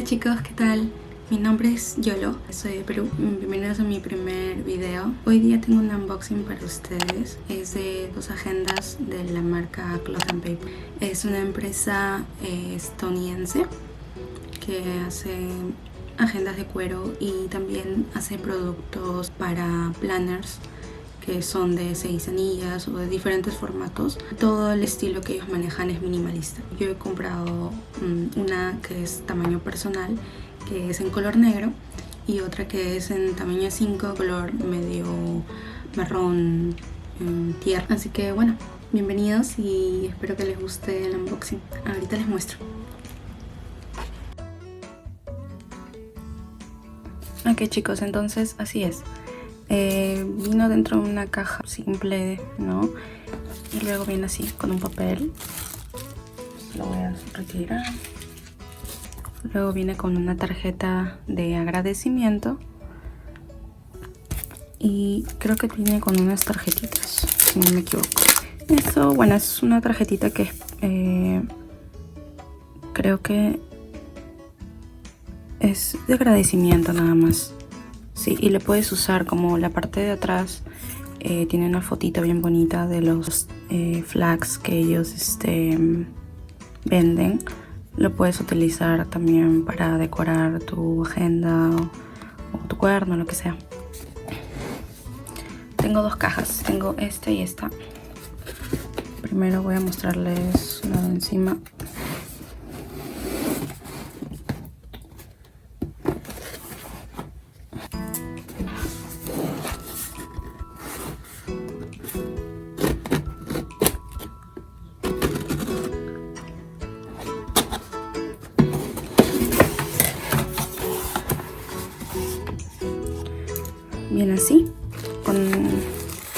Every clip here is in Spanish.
chicos, ¿qué tal? Mi nombre es Yolo, soy de Perú. Bienvenidos a mi primer video. Hoy día tengo un unboxing para ustedes. Es de dos agendas de la marca Cloth & Paper. Es una empresa estadounidense que hace agendas de cuero y también hace productos para planners que son de 6 anillas o de diferentes formatos. Todo el estilo que ellos manejan es minimalista. Yo he comprado una que es tamaño personal, que es en color negro, y otra que es en tamaño 5, color medio marrón tierra. Así que bueno, bienvenidos y espero que les guste el unboxing. Ahorita les muestro. Ok chicos, entonces así es. Vino dentro de una caja simple, ¿no? Y luego viene así, con un papel. Lo voy a retirar. Luego viene con una tarjeta de agradecimiento. Y creo que viene con unas tarjetitas, si no me equivoco. Esto, bueno, es una tarjetita que creo que es de agradecimiento nada más. Sí, y le puedes usar como la parte de atrás. Tiene una fotito bien bonita de los flags que ellos venden. Lo puedes utilizar también para decorar tu agenda o tu cuaderno, lo que sea. Tengo dos cajas, tengo esta y esta. Primero voy a mostrarles la de encima. Bien así, con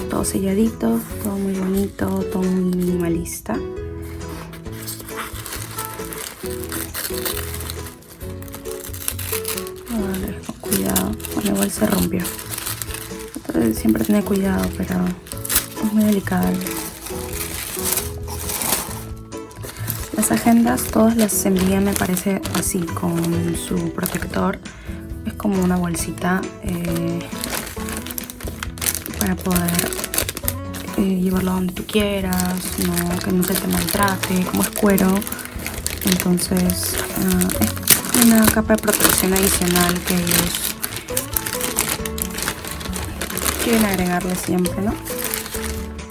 todo selladito, todo muy bonito, todo muy minimalista. Vale, con cuidado. Bueno, igual se rompió. Entonces, siempre tener cuidado, pero es muy delicado. Las agendas todas las envían, me parece, así, con su protector. Es como una bolsita para poder llevarlo donde tú quieras, no, que no se te maltrate, como es cuero. Entonces es una capa de protección adicional que ellos quieren agregarle siempre, ¿no?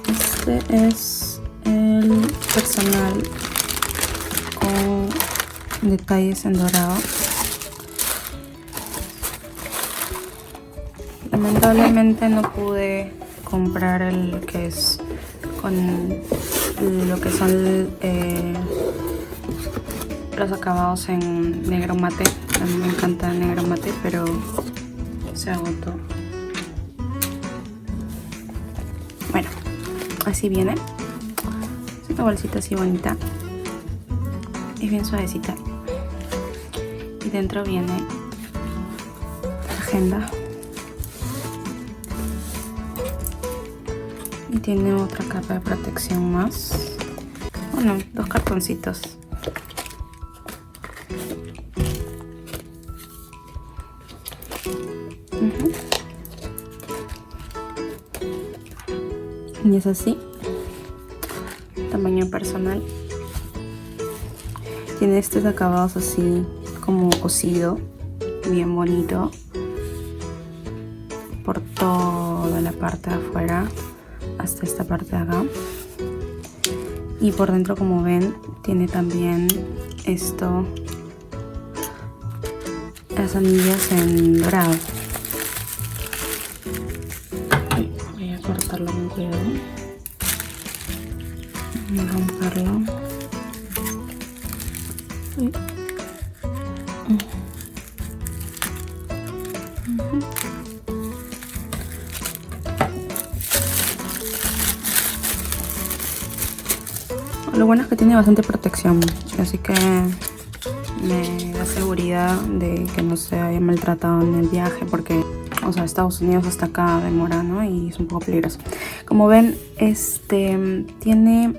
Este es el personal con detalles en dorado. Lamentablemente no pude comprar el que es con lo que son los acabados en negro mate. A mí me encanta el negro mate, pero se agotó. Bueno, así viene. Es una bolsita así bonita. Es bien suavecita. Y dentro viene la agenda. Y tiene otra capa de protección más. Bueno, dos cartoncitos. Y es así. Tamaño personal. Tiene estos acabados así como cosido. Bien bonito. Por toda la parte de afuera. Hasta esta parte de acá. Y por dentro, como ven, tiene también esto, las anillas en dorado. Voy a cortarlo con cuidado, no romperlo. Lo bueno es que tiene bastante protección, así que me da seguridad de que no se haya maltratado en el viaje, porque, o sea, Estados Unidos hasta acá demora, ¿no? Y es un poco peligroso. Como ven, tiene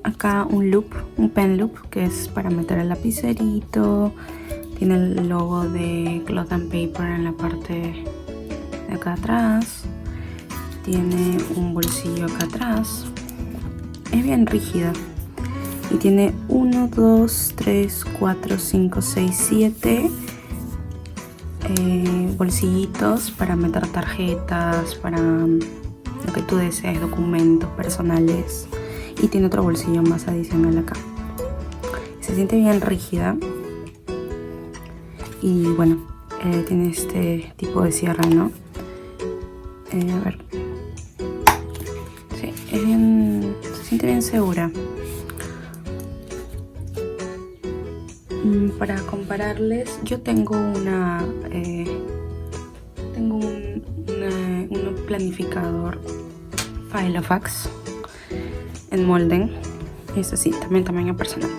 acá un loop, un pen loop, que es para meter el lapicerito. Tiene el logo de Cloth and Paper en la parte de acá atrás. Tiene un bolsillo acá atrás. Es bien rígida. Y tiene 1, 2, 3, 4, 5, 6, 7 bolsillitos para meter tarjetas, para lo que tú desees, documentos personales. Y tiene otro bolsillo más adicional acá. Se siente bien rígida. Y bueno, tiene este tipo de cierre, ¿no? A ver. Sí, es bien, se siente bien segura. Para compararles, yo tengo un planificador Filofax en Molden. Y es así, también tamaño personal.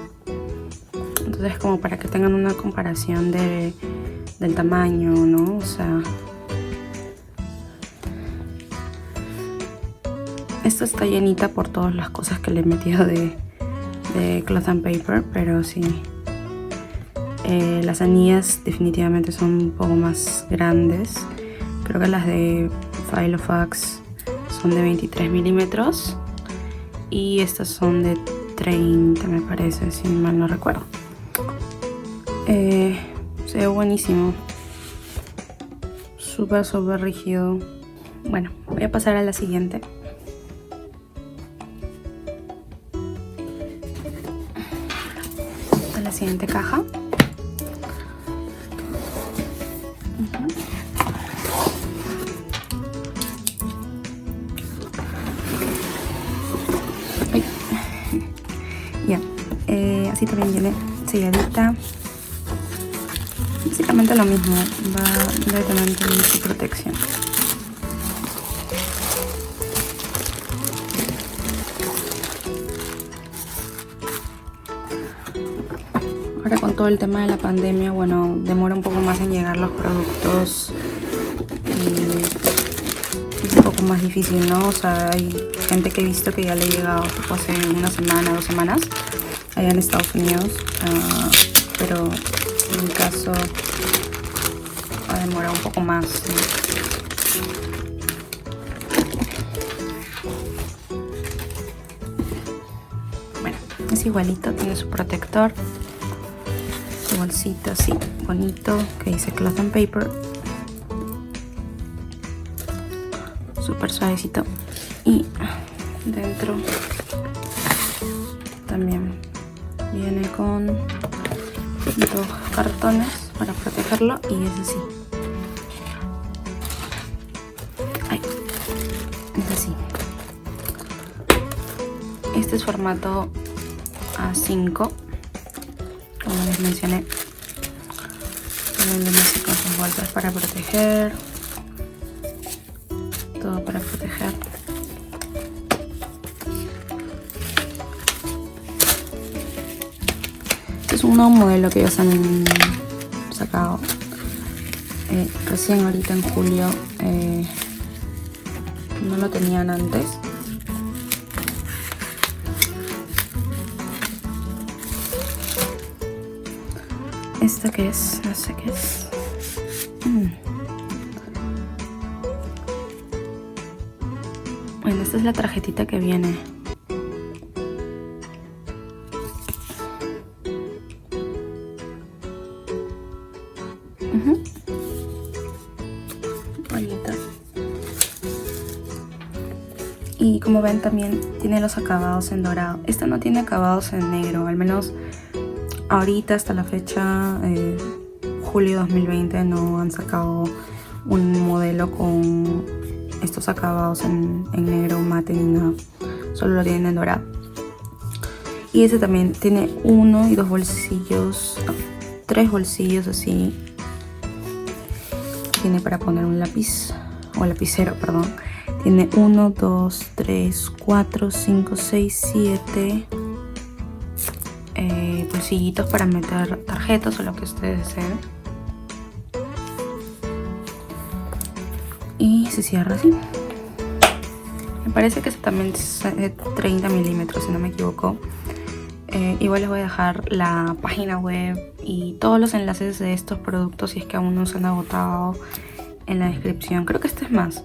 Entonces, como para que tengan una comparación del tamaño, ¿no? O sea, esto está llenita por todas las cosas que le he metido de Cloth and Paper, pero sí. Las anillas definitivamente son un poco más grandes. Creo que las de Filofax son de 23 milímetros y estas son de 30, me parece, si mal no recuerdo. Se ve buenísimo, súper rígido. Bueno, voy a pasar a la siguiente. A la siguiente caja. Ya, así también viene selladita. Básicamente lo mismo, va directamente en su protección. Ahora con todo el tema de la pandemia, bueno, demora un poco más en llegar los productos y es un poco más difícil, ¿no? O sea, hay gente que he visto que ya le ha llegado hace una semana, 2 semanas allá en Estados Unidos, pero en mi caso va a demorar un poco más, ¿sí? Bueno, es igualito, tiene su protector, su bolsito así bonito que dice Cloth and Paper, súper suavecito, y dentro también viene con 2 cartones para protegerlo y es así. Ay, es así. Este es formato A5, como les mencioné. También viene así con sus bolsas para proteger, todo para proteger. Es un nuevo modelo que ellos han sacado recién ahorita en julio. No lo tenían antes. ¿Esta qué es? No sé qué es. Bueno, esta es la tarjetita que viene. Bonita. Y como ven también tiene los acabados en dorado. Esta no tiene acabados en negro, al menos ahorita hasta la fecha, julio 2020, no han sacado un modelo con estos acabados en negro mate ni nada. Solo lo tienen en dorado. Y este también tiene 1 y 2 bolsillos, no, 3 bolsillos así. Tiene para poner un lápiz, o lapicero, perdón. Tiene 1, 2, 3, 4, 5, 6, 7 bolsillitos para meter tarjetas o lo que ustedes deseen. Y se cierra así. Me parece que este también es de 30 milímetros, si no me equivoco. Igual les voy a dejar la página web y todos los enlaces de estos productos, si es que aún no se han agotado, en la descripción. Creo que este es más.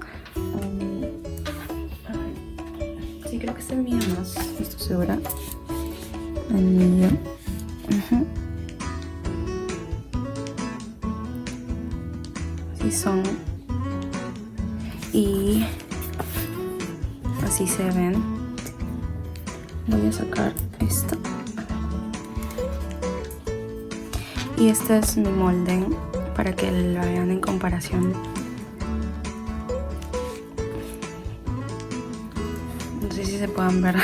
Sí, creo que este es mío más. No estoy segura. El mío. Así son. Y así se ven. Voy a sacar esto. Y este es mi molde para que lo vean en comparación. No sé si se puedan ver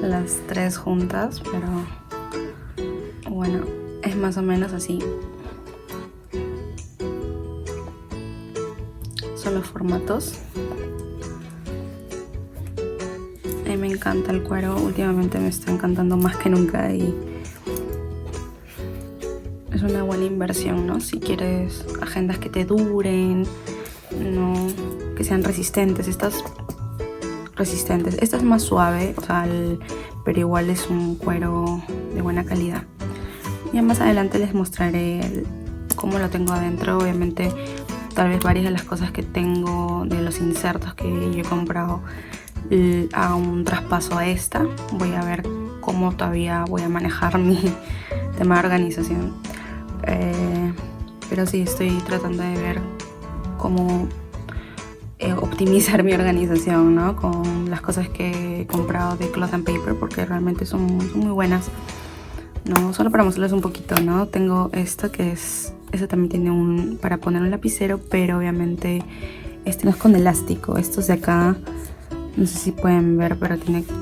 las tres juntas, pero bueno, es más o menos así. Son los formatos. A mí me encanta el cuero, últimamente me está encantando más que nunca y es una buena inversión, ¿no? Si quieres agendas que te duren, no que sean resistentes. Estas resistentes. Esta es más suave, o sea, pero igual es un cuero de buena calidad. Ya más adelante les mostraré cómo lo tengo adentro. Obviamente, tal vez varias de las cosas que tengo de los insertos que yo he comprado hago un traspaso a esta. Voy a ver cómo todavía voy a manejar mi tema de organización. Pero sí, estoy tratando de ver cómo optimizar mi organización, ¿no? Con las cosas que he comprado de Cloth and Paper, porque realmente son muy buenas, ¿no? Solo para mostrarles un poquito, ¿no? Tengo esto que es... Este también tiene para poner un lapicero, pero obviamente este no es con elástico. Estos de acá, no sé si pueden ver, pero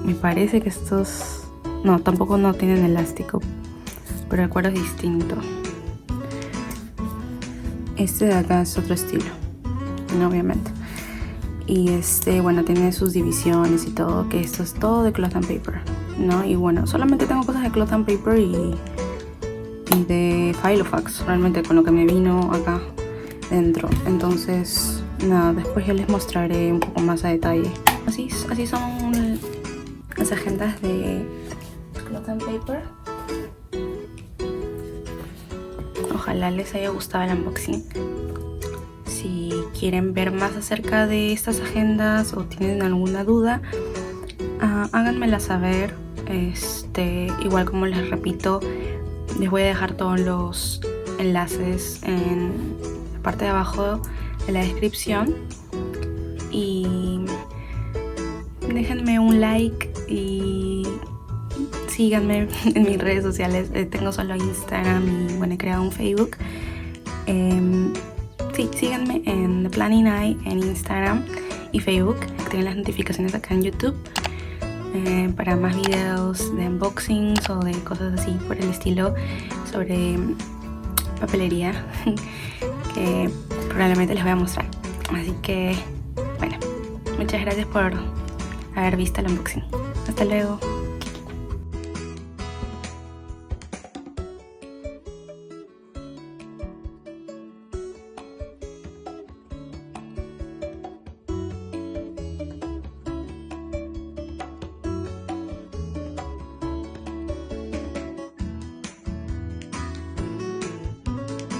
me parece que estos... No, tampoco no tienen elástico, pero el cuero es distinto. Este de acá es otro estilo, ¿no? Obviamente. Y bueno, tiene sus divisiones y todo, que esto es todo de Cloth and Paper, ¿no? Y bueno, solamente tengo cosas de Cloth and Paper y de Filofax, realmente con lo que me vino acá dentro. Entonces, nada, después ya les mostraré un poco más a detalle. Así son las agendas de Cloth and Paper. Ojalá les haya gustado el unboxing. Si quieren ver más acerca de estas agendas o tienen alguna duda, háganmela saber. Igual, como les repito, les voy a dejar todos los enlaces en la parte de abajo de la descripción. Y déjenme un like y síganme en mis redes sociales. Tengo solo Instagram y bueno, he creado un Facebook. Sí, síganme en The Planning Eye en Instagram y Facebook. Activen las notificaciones acá en YouTube para más videos de unboxings o de cosas así por el estilo, sobre papelería que probablemente les voy a mostrar. Así que bueno, muchas gracias por haber visto el unboxing. Hasta luego.